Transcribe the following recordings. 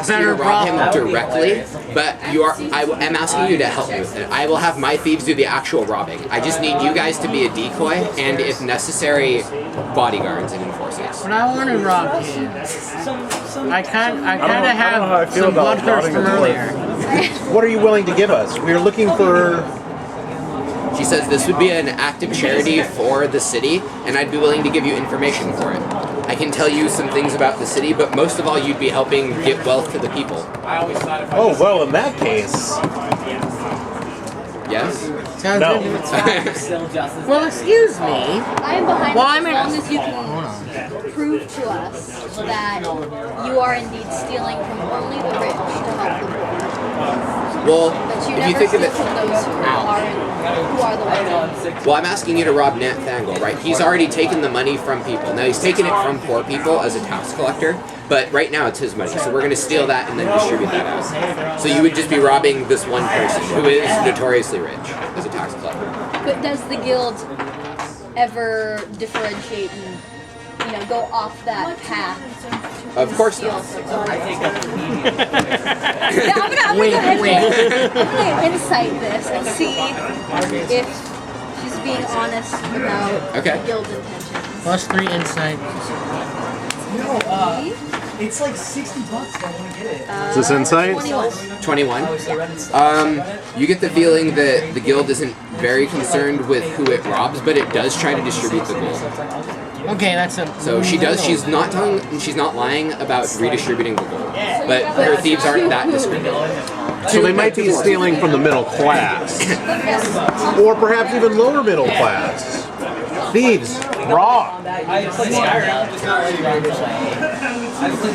ask you to rob him directly, but I am asking you to help me with it. I will have my thieves do the actual robbing. I just need you guys to be a decoy, and if necessary, bodyguards and enforcers. But I want to rob him. I kind of have some bloodthirst from earlier. What are you willing to give us? We're looking for... She says this would be an act of charity for the city, and I'd be willing to give you information for it. I can tell you some things about the city, but most of all, you'd be helping give wealth to the people. Oh, well, in that case... Yes? No. Well, excuse me. I am behind Well, you I'm as long as you can prove to us that you are indeed stealing from only the rich to help the poor. Well, But you if you never think of steal it... from those who are the ones. Well, I'm asking you to rob Nathaniel, right? He's already taken the money from people. Now, he's taken it from poor people as a tax collector, but right now it's his money, so we're going to steal that and then distribute that out. So you would just be robbing this one person, who is notoriously rich, as a tax collector. But does the guild ever differentiate and, go off that path? Of course not. Yeah, I'm gonna go ahead and insight this and see if she's being honest about the guild's intentions. +3 insight. It's like $60. I want to get it. Is this insight? 21. You get the feeling that the guild isn't very concerned with who it robs, but it does try to distribute the gold. Okay, that's a... So she does. She's not lying about redistributing the gold, but her thieves aren't that discriminating. So they might be stealing from the middle class. Or perhaps even lower middle class. Thieves, rob.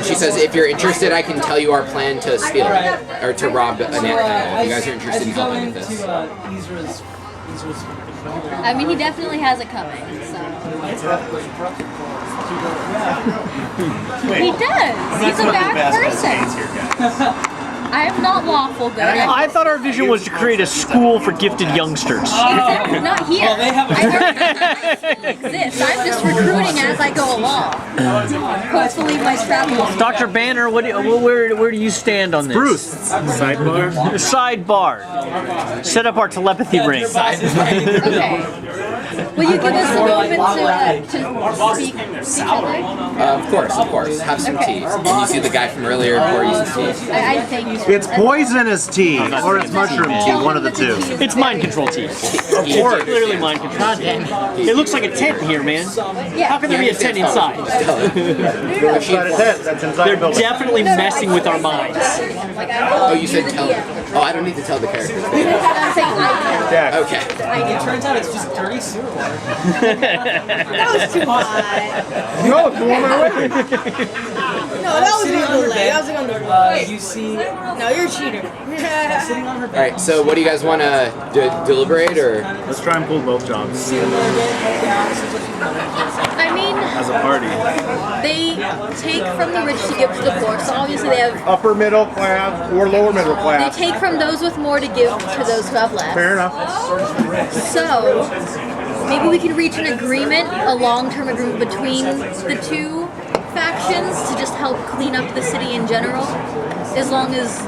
She says, if you're interested, I can tell you our plan to steal it, or to rob a Nathaniel, if you guys are interested in helping with this. I mean, he definitely has it coming, so. He does. He's a bad person. I am not lawful good. I thought our vision was to create a school for gifted youngsters. Exactly, not here. Well, they have I exist. I'm just recruiting as I go along. Hopefully my travels. Dr. Banner, where do you stand on this? Bruce. Sidebar? Sidebar. Set up our telepathy ring. Okay. Will you give us a moment to speak to each other? Of course. Have some tea. And you see the guy from earlier pour you some tea. I think It's poisonous tea, or it's mushroom tea, one of the two. It's mind control tea. Of course. It's clearly mind control. It looks like a tent here, man. How can there be a tent inside? That's not a tent, that's inside They're the building. definitely messing with our minds. Oh, you said tell them. Oh, I don't need to tell the characters. Yeah. Okay. It turns out it's just dirty sewer water. That was too hot. No, it's warm already. No, that was a good leg. That was a good leg. You see... No, you're a cheater. Sitting on her bed. Alright, so what do you guys want to deliberate, or? Let's try and pull both jobs I mean, as a party. they take from the rich to give to the poor, so obviously they have. Upper middle class or lower middle They class. take from those with more to give to those who have less. Fair enough. So, maybe we can reach an agreement, a long-term agreement between the two factions to just help clean up the city in general, as long as...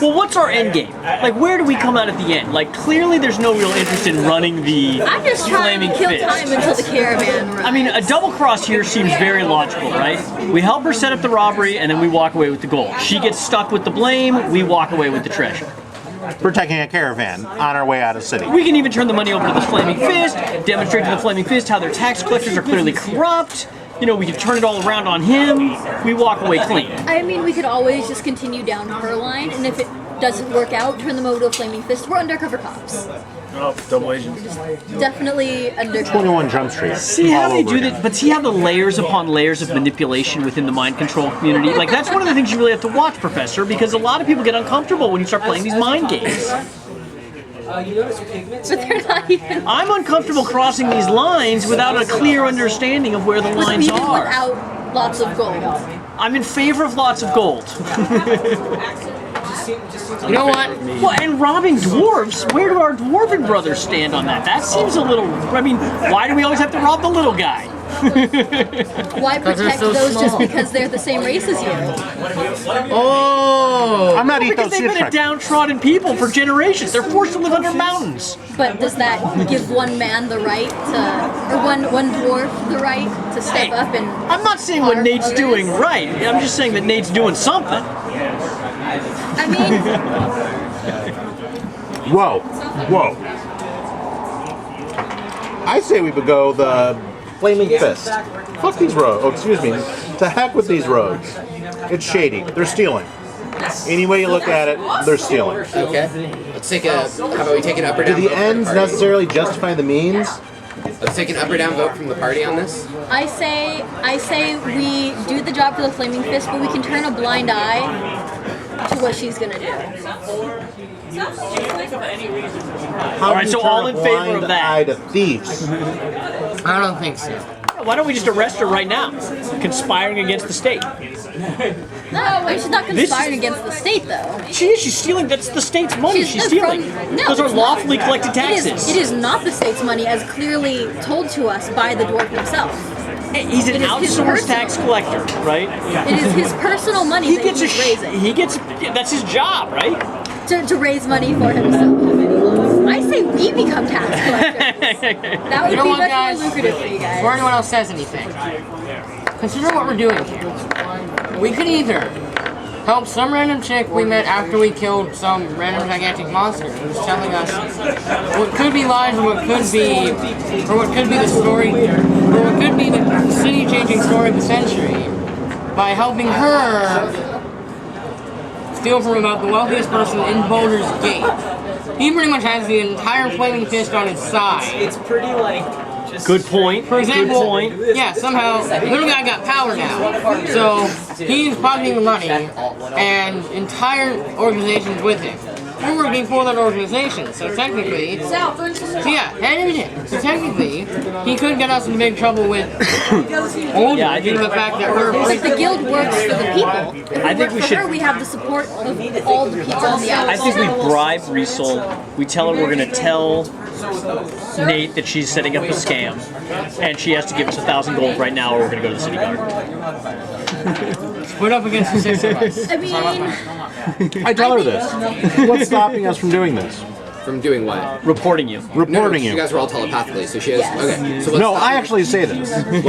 Well, what's our end game? Like, where do we come out at the end? Like, clearly there's no real interest in running the I'm just trying flaming to kill fist. time until the caravan arrives. I mean, a double cross here seems very logical, right? We help her set up the robbery, and then we walk away with the gold. She gets stuck with the blame, we walk away with the treasure. Protecting a caravan on our way out of city. We can even turn the money over to the Flaming Fist, demonstrate to the Flaming Fist how their tax collectors are clearly corrupt. You know, we can turn it all around on him. We walk away clean. I mean, we could always just continue down her line, and if it doesn't work out, turn them over to a Flaming Fist. We're undercover cops. Oh, double agents. Definitely undercover. 21 Jump Street. See how All they over do again. that, but see how the layers upon layers of manipulation within the mind control community? Like, that's one of the things you really have to watch, Professor, because a lot of people get uncomfortable when you start playing these mind games. You notice your pigments? But they're not even... I'm uncomfortable crossing these lines without a clear understanding of where the lines Even are. without lots of gold. I'm in favor of lots of gold. You know what? Well, and robbing dwarves, where do our dwarven brothers stand on that? That seems a little... I mean, why do we always have to rob the little guy? Why protect so those just small. because they're the same race as you? Oh! I'm not Because they've been a downtrodden people for generations. They're forced to live under mountains. But does that give one man the right to, or one dwarf the right to step up and? I'm not saying what harm Nate's others? doing right. I'm just saying that Nate's doing something. I mean, Whoa. Whoa. I say we would go the Flaming Fist. Fuck these rogues. Oh, excuse me. To heck with these rogues. It's shady. They're stealing. Any way you look at it, they're stealing. Okay. Let's take a. How about we take an up or Do down the vote from the ends party? necessarily justify the means? Let's take an up or down vote from the party on this. I say we do the job for the Flaming Fist, but we can turn a blind eye to what she's gonna do. How All right, do you so turn all a in favor of blind that? eye to thieves? I don't think so. Why don't we just arrest her right now? Conspiring against the state. No, she's not This- conspiring against the state, though. She's stealing. That's the state's money. She's stealing. No, Those are it's not. lawfully collected taxes. It is not the state's money, as clearly told to us by the dwarf himself. He's an It is his outsourced personal- tax collector, right? It is his personal money He that gets he's raising He gets. That's his job, right? to raise money for himself. I say we become tax collectors. That would You know be what, much guys? more lucrative for you guys. Before anyone else says anything, consider what we're doing here. We could either help some random chick we met after we killed some random gigantic monster who's telling us what could be lies and what could be, or what could be the story, or what could be the city-changing story of the century, by helping her steal from about the wealthiest person in Baldur's Gate. He pretty much has the entire Flaming Fist on his side. It's pretty like just Good point. For example, Good point. yeah, somehow, little guy got power now. So, he's pocketing the money, and entire organizations with him. We're working for that organization, so technically, so technically, he could get us in big trouble with old Yeah, I due to think- the fact that we're But the guild works for the people. If I think work we for should- her, we have the support of all the people on the outside. I think we bribe Riesel. We tell her we're going to tell Nate that she's setting up a scam, and she has to give us 1,000 gold right now, or we're going to go to the city guard. split up against the six of us. I mean, I tell her this. What's stopping us from doing this? From doing what? Reporting you. No, Reporting you you. guys were all telepathically, so she has. Yes. Okay. So what's No, stopping, I actually say this.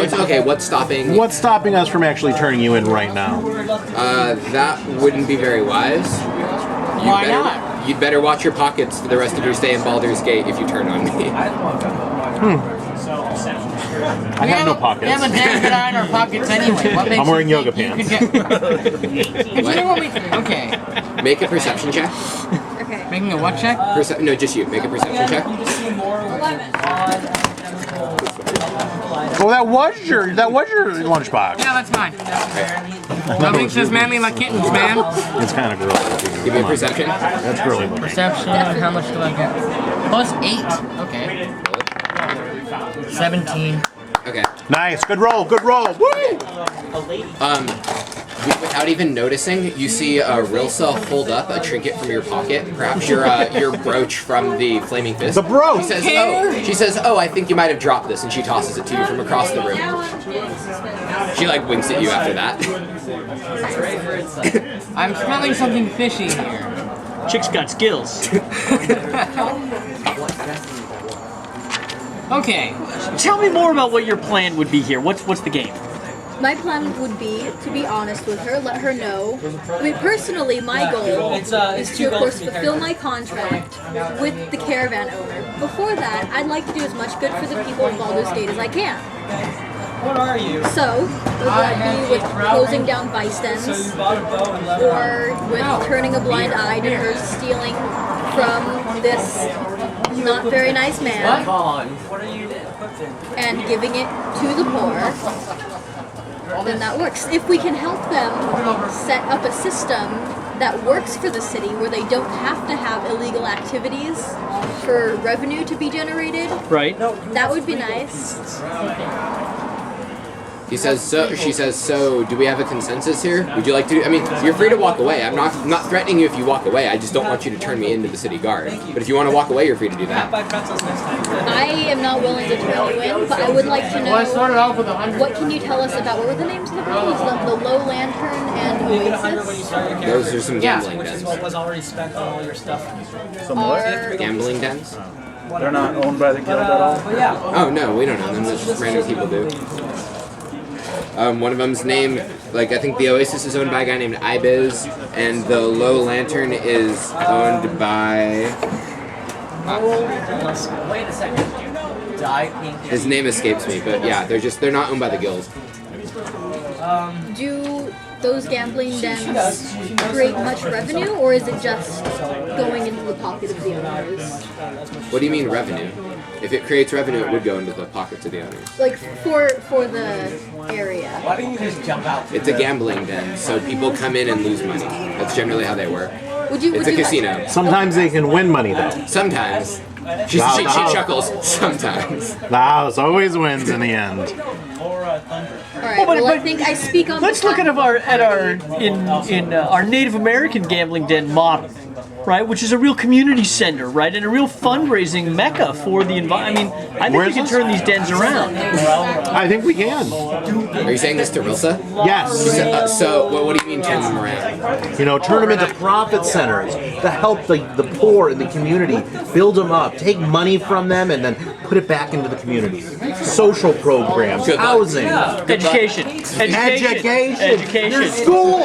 What's stopping? What's stopping us from actually turning you in right now? That wouldn't be very wise. Why not? You'd better watch your pockets for the rest of your stay in Baldur's Gate if you turn on me. I have no pockets. We have a damn good eye in our pockets anyway. What makes I'm wearing you yoga think you pants. could get- Consider what we okay. Make a perception check. okay. Making a what check? No, just you. Make a perception check. Oh, that was your lunchbox. Yeah, that's mine. That makes us manly like kittens, man. It's kind of girly. Give me a perception. That's girly looking. Perception, how much do I get? Plus 8. Okay. 17. Okay. Nice. Good roll. Good roll. Woo! Without even noticing, you see Rilsa hold up a trinket from your pocket, perhaps your brooch from the Flaming Fist. The brooch! She says, "Oh, I think you might have dropped this," and she tosses it to you from across the room. She like winks at you after that. I'm smelling something fishy here. Chick's got skills. Okay. Tell me more about what your plan would be here. What's the game? My plan would be to be honest with her, let her know. I mean, personally, my goal is to, of course, fulfill my contract with the caravan owner. Before that, I'd like to do as much good for the people of Baldur's Gate as I can. What are you? So, whether that be with closing down vice dens, or with turning a blind eye to her stealing from this not very nice man What are you equipped in? and giving it to the poor, then that works. If we can help them set up a system that works for the city where they don't have to have illegal activities for revenue to be generated, Right? that would be nice. He says so. She says so. Do we have a consensus here? Would you like to? I mean, you're free to walk away. I'm not threatening you if you walk away. I just don't want you to turn me into the city guard. But if you want to walk away, you're free to do that. I am not willing to turn you in, but I would like to know. Well, I started off with 100. What can you tell us about what were the names of the rooms? The Low Lantern and Oasis. Those are some gambling Which is dens. what was already spent on all your stuff. Some what? Gambling dens? They're not owned by the guild at all. But yeah. Oh no, we don't know them. That's just random people do. One of them's name, like I think the Oasis is owned by a guy named Ibiz, and the Low Lantern is owned by. Wait a second. Die pink. His name escapes me, but yeah, they're not owned by the guild. Do those gambling dens create much revenue, or is it just going into the pocket of the owners? What do you mean revenue? If it creates revenue, it would go into the pockets of the owners. Like for the area. Why don't you just jump out? It's a gambling den, so people come in and lose money. That's generally how they work. Would you? It's would a you casino. Sometimes they can win money though. Sometimes. She chuckles. Sometimes. The house always wins in the end. All right. Well, I think I speak on. Let's look at our Native American gambling den model, right? Which is a real community center, right, and a real fundraising mecca for the environment. I mean, I think we can turn these dens around. I think we can. Are you saying this to Rilsa? Yes. So what do you mean turn them around? You know, turn them into profit centers to help the poor in the community, build them up, take money from them, and then put it back into the community. Social programs, Good luck. housing, Education. your school.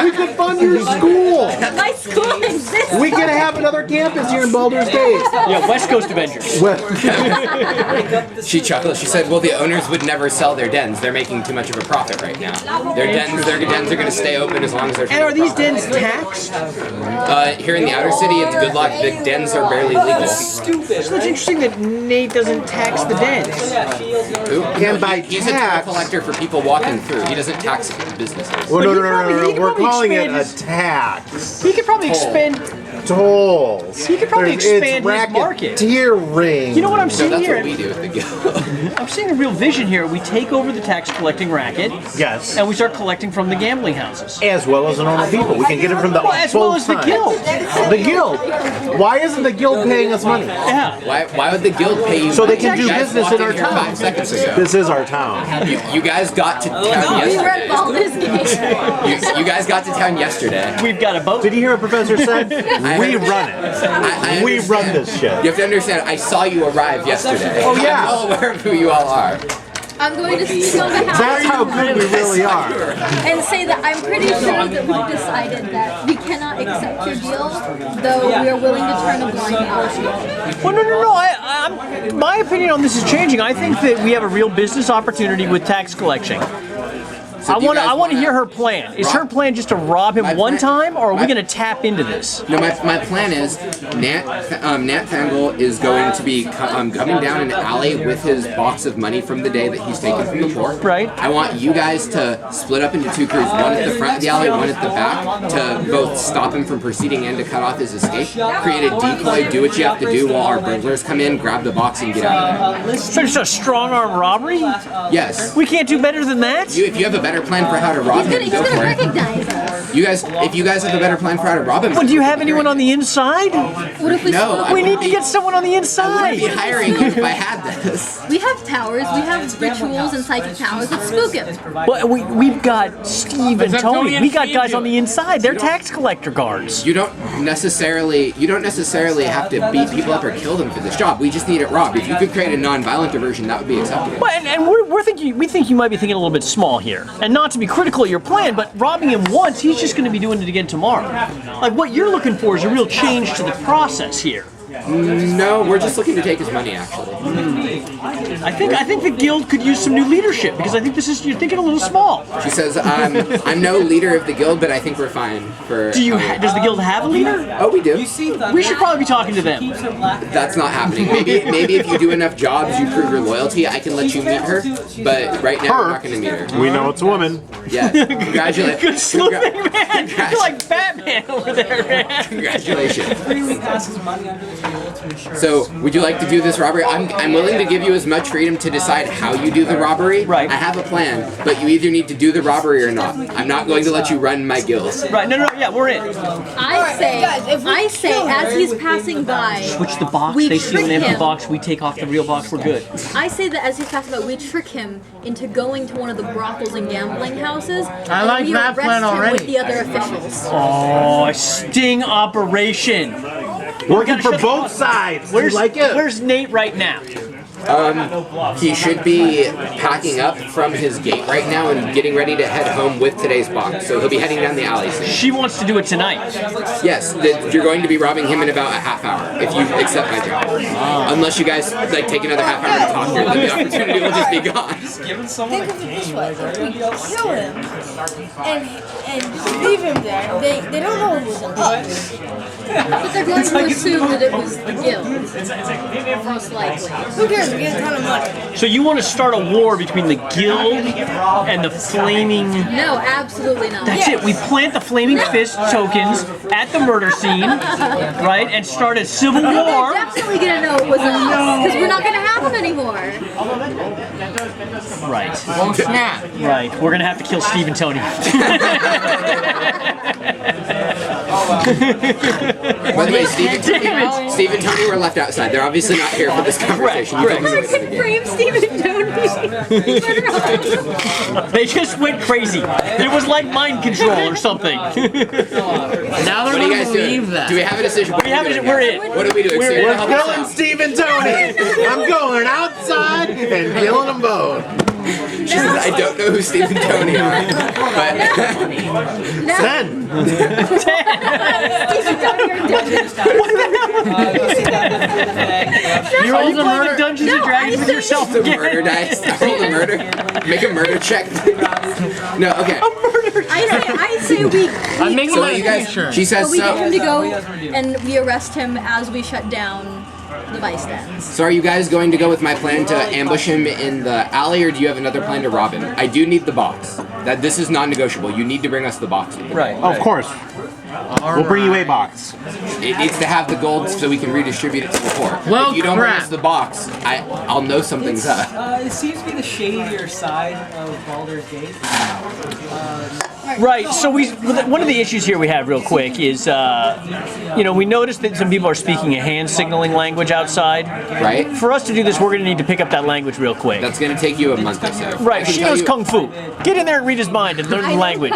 We could fund your school. My school exists. We could have another campus here in Baldur's Gate. Yeah, West Coast Avengers. Well, She chuckled. She said, "Well, the owners would never sell their dens. They're making too much of a profit right now. Their dens are going to stay open as long as they're." And are these dens taxed? Here in the outer city, it's good luck. The dens are barely legal. Stupid. So it's interesting that Nate doesn't tax the dens. Who? And by He's a toll tax- collector for people walking through. He doesn't tax businesses. well, But he no. could We're probably calling it expand a his- tax. He could probably expand. Tolls. He could probably expand his market. Racketeering. You know what I'm So seeing that's here? what we do at the guild. I'm seeing a real vision here. We take over the tax collecting racket, Yes. and we start collecting from the gambling houses. As well as the normal people. We can get it from the Well, as well as the full-time. guild. The guild. Why isn't the guild paying us money? Yeah. Why would the guild pay you? So they money? can do You guys business walked in our here town. 5 seconds ago. This is our town. You guys got to town We yesterday. run Baldur's Gate. You guys got to town yesterday. We've got a boat. Did you hear what Professor said? We run it. I We run understand. this shit. You have to understand, I saw you arrive yesterday. Oh, yeah. I'm well aware of who you all are. I'm going to speak on behalf That's how good we really are. and say that I'm pretty sure that we've decided that we cannot accept your deal, though we are willing to turn a blind eye. Well, no. My opinion on this is changing. I think that we have a real business opportunity with tax collection. So do you guys I want to wanna hear her plan. Is her rob- plan just to rob him My one plan- time, or are we my- going to tap into this? No, my plan is Nat Fangle is going to be coming down an alley with his box of money from the day that he's taken from the poor. Right. I want you guys to split up into 2 crews, one at the front of the alley, one at the back, to both stop him from proceeding and to cut off his escape. Create a decoy, do what you have to do while our burglars come in, grab the box, and get out of So just a strong arm robbery? there. Yes. We can't do better than that? If you have a better plan for how to rob him, He's go gonna for it. recognize us. If you guys have a better plan for how to rob him, Well, do you have anyone on the inside? What if we No, spook I We him? need to get someone on the I'd be inside. hiring you if I had this. We have powers, we have rituals and psychic powers. Let's spook him. Well, we've got Steve and Except Tony. Tony We and got Steve guys do on the inside. They're tax collector guards. You don't necessarily have to beat people up or kill them for this job. We just need it robbed. If you could create a non-violent diversion, that would be acceptable. Well, and we think you might be thinking a little bit small here, and not to be critical of your plan, but robbing him once, he's just going to be doing it again tomorrow. Like what you're looking for is a real change to the process here. No, we're just looking to take his money, actually. I think the guild could use some new leadership because I think you're thinking a little small. She says, I'm no leader of the guild, but I think we're fine for... Does the guild have a leader? Oh, we do. We should probably be talking to them. That's not happening. Maybe if you do enough jobs, you prove your loyalty, I can let you meet her. But right now, we're not going to meet her. We know it's a woman. Yeah. Congratulations. Good sleuthing, man. You're like Batman. man over there. Congratulations. Freely passes money under the table to ensure. So, would you like to do this robbery? I'm willing to give you as much freedom to decide how you do the robbery. Right. I have a plan, but you either need to do the robbery or not. I'm not going to let you run my guilds. Right, no, yeah, we're in. I say, as he's passing by, Switch the box, we they see an trick empty him. box, we take off the real box, we're good. I say that as he's passing by, we trick him into going to one of the brothels and gambling houses. I like and we that arrest plan him already. with the other officials. Oh, a sting operation. Working for both sides. You like it? Where's Nate right now? He should be packing up from his gate right now and getting ready to head home with today's box. So he'll be heading down the alley soon. She wants to do it tonight. Yes, you're going to be robbing him in about a half hour if you accept my job. Unless you guys like take another half hour to talk here, then the opportunity will just be gone. Think of it this way: if we kill him and leave him there, they don't know it was an us. But they're going to assume that it was the guild. Most likely. Who cares? We get a ton of money. So you want to start a war between the guild and the flaming... No, absolutely not. That's it. We plant the flaming fist tokens at the murder scene, right, and start a civil They're war. definitely gonna know it was us because we're not gonna have them anymore. Right. Oh snap! Right. We're gonna have to kill Steve and Tony. By the way, Steve and Tony were left outside. They're obviously not here for this conversation. You told me to wait for the game. Frame Stephen Tony. They just went crazy. It was like mind control or something. Now they're What are you gonna guys doing? believe that. Do we have a decision? What We are have we it. doing We're here? in. What are we doing? We're Sarah, in. help us Killing out. Steve and Tony. I'm going outside and killing them both. She says, I don't know who Steve and Tony are, but Then. Are you playing the Dungeons and Dragons with yourself the again? murder dice. Roll the murder. Make a murder check. No, okay. I say we. I'm making So my you guys, t-shirt. she says we get him to so. go and we arrest him as we shut down the vice dens. So are you guys going to go with my plan to ambush him in the alley, or do you have another plan to rob him? I do need the box. This is non-negotiable. You need to bring us the box. Right. Of course. We'll bring you a box. It needs to have the gold so we can redistribute it to the poor. Well, if you don't bring crap. us the box, I'll know something's up. It seems to be the shadier side of Baldur's Gate. Right. So one of the issues here we have real quick is, we noticed that some people are speaking a hand signaling language outside. Right? For us to do this, we're going to need to pick up that language real quick. That's going to take you a month or so. Right. I can She tell knows you- kung fu. Get in there and read his mind and learn the language.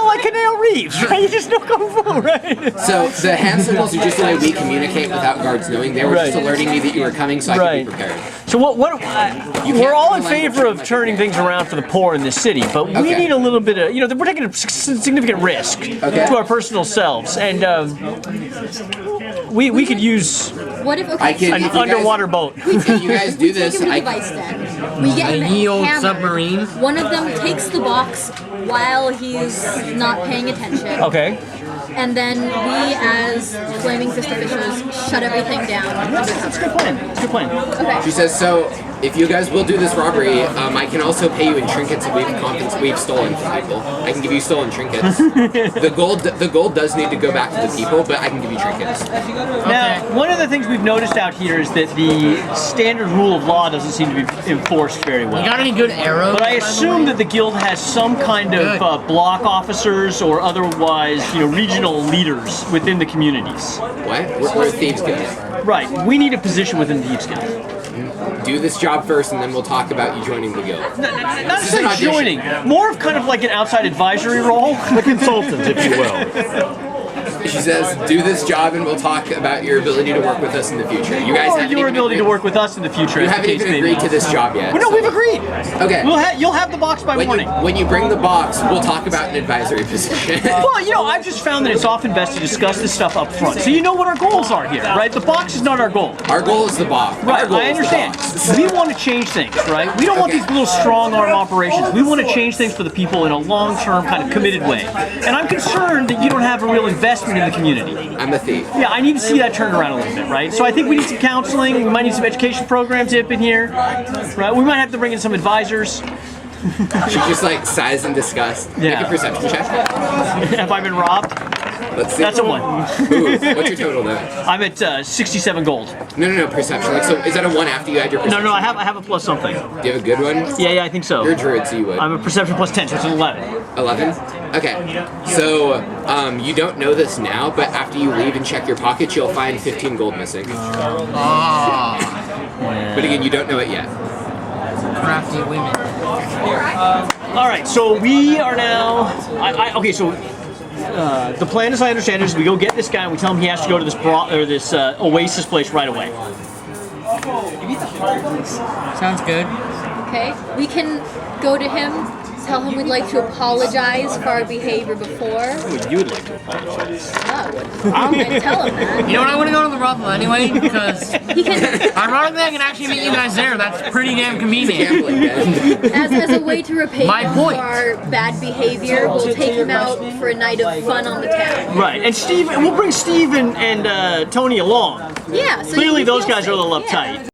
Like Canale Reeves, right? You just know kung fu, right? So the hand signals are just the way we communicate without guards knowing. They were just Right. alerting me that you were coming so I Right. could be prepared. So we're all in learn favor language of turning things around for the poor in this city, but we Okay. need a little bit of, we're taking a significant risk to our personal selves, and we could use What if I can- an If you guys- underwater boat. If you guys do this, take him to I the vice den. We get him Ye old hammered. submarine. One of them takes the box while he's not paying attention. Okay. And then we, as Flaming Fist officials, shut everything down undercover. It's a good plan. It's a good plan. Okay. She says, so if you guys will do this robbery, I can also pay you in trinkets that we've stolen from people. I can give you stolen trinkets. The gold does need to go back to the people, but I can give you trinkets. Now, one of the things we've noticed out here is that the standard rule of law doesn't seem to be enforced very well. You got any good arrows? But I by the assume way? that the guild has some kind of block officers or otherwise, regional leaders within the communities. What? We're thieves guild. Right. We need a position within the Thieves Guild. Do this job first, and then we'll talk about you joining the guild. Not This is an necessarily audition. joining, more of kind of like an outside advisory role. The consultant, if you will. She says, do this job, and we'll talk about your ability to work with us in the future. You guys Or haven't your even ability to agreed- work with us in the future. You as the haven't case even may agreed be. to this job yet. Well, no, so- we've agreed. Okay. You'll have the box by morning. When you bring the box, we'll talk about an advisory position. Well, I've just found that it's often best to discuss this stuff up front, so you know what our goals are here, right? The box is not our goal. Our goal is the box. Right, Our goal I is the understand. box. We want to change things, right? We don't want Okay. these little strong arm operations. We want to change things for the people in a long-term kind of committed way. And I'm concerned that you don't have a real investment in the community. I'm a thief. Yeah, I need to see that turned around a little bit, right? So I think we need some counseling. We might need some education programs up in here, right? We might have to bring in some advisors. She just like sighs in disgust. Yeah. Make a perception check. Have I been robbed? Let's see. That's a 1. Ooh, what's your total though? I'm at 67 gold. No, perception. Like, so is that a 1 after you add your perception? No, I have a plus something. Do you have a good one? Yeah, I think so. You're a druid, so you would. I'm a perception plus 10, so it's an 11. 11? Okay. So, you don't know this now, but after you leave and check your pockets, you'll find 15 gold missing. But again, you don't know it yet. Crafty women. All right, so we are now. Okay, so the plan, as I understand it, is we go get this guy and we tell him he has to go to this oasis place right away. Sounds good. Okay, we can go to him, tell him we'd like to apologize for our behavior before. You would like to apologize. I'm gonna tell him that. You know what? I want to go to the brothel anyway because He can, ironically I can actually meet you guys there. That's pretty damn convenient. Gambling then. as a way to repay My him point. for our bad behavior, we'll take him out for a night of fun on the town. Right, and Steve, we'll bring Steve and Tony along. Yeah, so Clearly, you those feel guys are a little safe. Yeah. uptight.